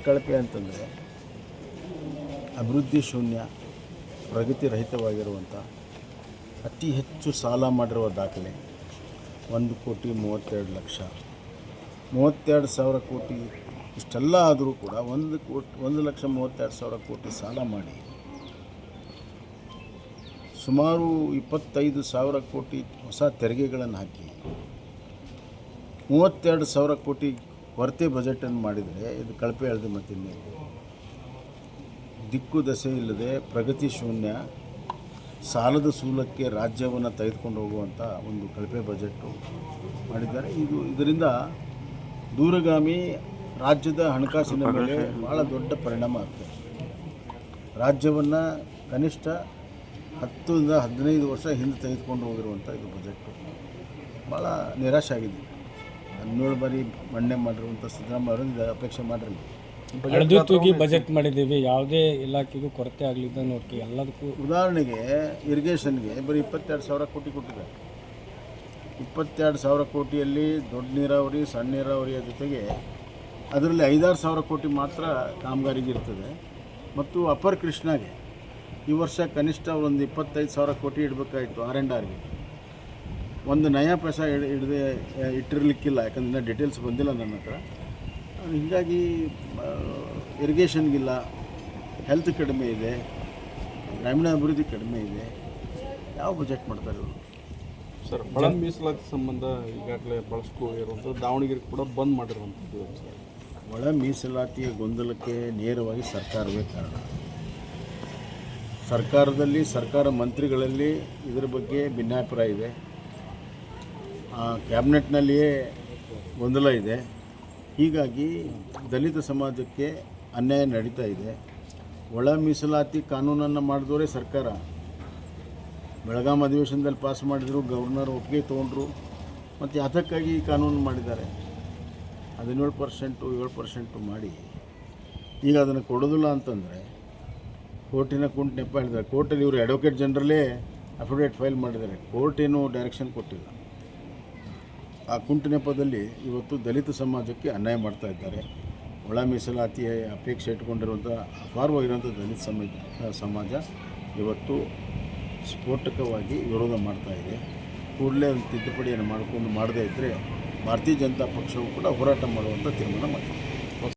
ಕಳಪೆ ಅಂತಂದರೆ ಅಭಿವೃದ್ಧಿ ಶೂನ್ಯ, ಪ್ರಗತಿ ರಹಿತವಾಗಿರುವಂಥ, ಅತಿ ಹೆಚ್ಚು ಸಾಲ ಮಾಡಿರುವ ದಾಖಲೆ 1,32,00,000, 32,000 ಕೋಟಿ. ಇಷ್ಟೆಲ್ಲ ಆದರೂ ಕೂಡ 1,32,000 ಕೋಟಿ ಸಾಲ ಮಾಡಿ ಸುಮಾರು 25,000 ಕೋಟಿ ಹೊಸ ತೆರಿಗೆಗಳನ್ನು ಹಾಕಿ 32,000 ಕೋಟಿ ಕೊರತೆ ಬಜೆಟನ್ನು ಮಾಡಿದರೆ ಇದು ಕಳಪೆ ಹೇಳಿದೆ. ಮತ್ತಿಲ್ಲಿ ದಿಕ್ಕು ದಸೆ ಇಲ್ಲದೆ ಪ್ರಗತಿ ಶೂನ್ಯ, ಸಾಲದ ಸೂಲಕ್ಕೆ ರಾಜ್ಯವನ್ನು ತೆಗೆದುಕೊಂಡು ಹೋಗುವಂಥ ಒಂದು ಕಳಪೆ ಬಜೆಟು ಮಾಡಿದ್ದಾರೆ. ಇದರಿಂದ ದೂರಗಾಮಿ ರಾಜ್ಯದ ಹಣಕಾಸಿನ ಮೇಲೆ ಭಾಳ ದೊಡ್ಡ ಪರಿಣಾಮ ಆಗ್ತದೆ. ರಾಜ್ಯವನ್ನು ಕನಿಷ್ಠ 10ರಿಂದ 15 ವರ್ಷ ಹಿಂದೆ ತೆಗೆದುಕೊಂಡು ಹೋಗಿರುವಂಥ ಇದು ಬಜೆಟ್ಟು ಭಾಳ ನಿರಾಶೆ ಆಗಿದೆ. 17 ಬಾರಿ ಮಂಡನೆ ಮಾಡಿರುವಂಥ ಸಿದ್ದರಾಮಯ್ಯ ಅಪೇಕ್ಷೆ ಮಾಡಿರಲಿಲ್ಲ. ಅಳದುತೂಗಿ ಬಜೆಟ್ ಮಾಡಿದ್ದೀವಿ, ಯಾವುದೇ ಇಲಾಖೆಗೂ ಕೊರತೆ ಆಗಲಿದ್ದ ನೋಡ್ತೀವಿ ಎಲ್ಲದಕ್ಕೂ. ಉದಾಹರಣೆಗೆ ಇರಿಗೇಷನ್ಗೆ ಬರೀ 22,000 ಕೋಟಿ ಕೊಟ್ಟಿದ್ದಾರೆ. 22,000 ಕೋಟಿಯಲ್ಲಿ ದೊಡ್ಡ ನೀರಾವರಿ, ಸಣ್ಣ ನೀರಾವರಿಯ ಜೊತೆಗೆ ಅದರಲ್ಲಿ 5,000 ಕೋಟಿ ಮಾತ್ರ ಕಾಮಗಾರಿಗೆ ಇರ್ತದೆ. ಮತ್ತು ಅಪ್ಪರ್ ಕೃಷ್ಣಾಗೆ ಈ ವರ್ಷ ಕನಿಷ್ಠ ಒಂದು 25,000 ಕೋಟಿ ಇಡಬೇಕಾಯಿತು. R&Rಗೆ ಒಂದು ನಯಾ ಪೈಸಾ ಇಟ್ಟಿರಲಿಕ್ಕಿಲ್ಲ, ಯಾಕಂದರೆ ಡೀಟೇಲ್ಸ್ ಬಂದಿಲ್ಲ ನನ್ನ ಹತ್ರ. ಹೀಗಾಗಿ ಇರಿಗೇಷನ್ಗಿಲ್ಲ, ಹೆಲ್ತ್ ಕಡಿಮೆ ಇದೆ, ಗ್ರಾಮೀಣ ಅಭಿವೃದ್ಧಿ ಕಡಿಮೆ ಇದೆ. ಯಾವ ಬಜೆಟ್ ಮಾಡ್ತಾರೆ ಇವರು? ಸರ್, ಒಳ ಮೀಸಲಾತಿ ಸಂಬಂಧ ಈಗಾಗಲೇ ಭಾಳಷ್ಟು ಇರುವಂಥದ್ದು, ದಾವಣಗೆರೆ ಕೂಡ ಬಂದ್ ಮಾಡಿರುವಂಥದ್ದು. ಸರ್, ಒಳ ಮೀಸಲಾತಿಯ ಗೊಂದಲಕ್ಕೆ ನೇರವಾಗಿ ಸರ್ಕಾರವೇ ಕಾರಣ. ಸರ್ಕಾರದಲ್ಲಿ, ಸರ್ಕಾರ ಮಂತ್ರಿಗಳಲ್ಲಿ ಇದರ ಬಗ್ಗೆ ಭಿನ್ನಾಭಿಪ್ರಾಯ ಇದೆ. ಕ್ಯಾಬಿನೆಟ್ನಲ್ಲಿಯೇ ಗೊಂದಲ ಇದೆ. ಹೀಗಾಗಿ ದಲಿತ ಸಮಾಜಕ್ಕೆ ಅನ್ಯಾಯ ನಡೀತಾ ಇದೆ. ಒಳ ಮೀಸಲಾತಿ ಕಾನೂನನ್ನು ಮಾಡಿದವರೇ ಸರ್ಕಾರ. ಬೆಳಗಾಂ ಅಧಿವೇಶನದಲ್ಲಿ ಪಾಸ್ ಮಾಡಿದರು, ಗವರ್ನರ್ ಒಪ್ಪಿಗೆ ತೊಗೊಂಡ್ರು, ಮತ್ತು ಯಾತಕ್ಕಾಗಿ ಈ ಕಾನೂನು ಮಾಡಿದ್ದಾರೆ. 17%, 7% ಮಾಡಿ ಈಗ ಅದನ್ನು ಕೊಡೋದಿಲ್ಲ ಅಂತಂದರೆ ಕೋರ್ಟಿನ ಕುಂಟು ನೆಪ ಹೇಳಿದ್ದಾರೆ. ಕೋರ್ಟಲ್ಲಿ ಇವರು ಅಡ್ವೊಕೇಟ್ ಜನರಲ್ಲೇ ಅಫಿಡೇವಿಟ್ ಫೈಲ್ ಮಾಡಿದ್ದಾರೆ. ಕೋರ್ಟ್ ಏನೂ ಡೈರೆಕ್ಷನ್ ಕೊಟ್ಟಿಲ್ಲ. ಆ ಕುಂಟು ನೆಪದಲ್ಲಿ ಇವತ್ತು ದಲಿತ ಸಮಾಜಕ್ಕೆ ಅನ್ಯಾಯ ಮಾಡ್ತಾ ಇದ್ದಾರೆ. ಒಳ ಮೀಸಲಾತಿಯ ಅಪೇಕ್ಷೆ ಇಟ್ಕೊಂಡಿರುವಂಥ ಅಪಾರವಾಗಿರುವಂಥ ದಲಿತ ಸಮಾಜ ಇವತ್ತು ಸ್ಫೋಟಕವಾಗಿ ವಿರೋಧ ಮಾಡ್ತಾ ಇದೆ. ಕೂಡಲೇ ಒಂದು ತಿದ್ದುಪಡಿಯನ್ನು ಮಾಡದೇ ಇದ್ದರೆ ಭಾರತೀಯ ಜನತಾ ಪಕ್ಷವು ಕೂಡ ಹೋರಾಟ ಮಾಡುವಂಥ ತೀರ್ಮಾನ ಮಾಡಿದೆ.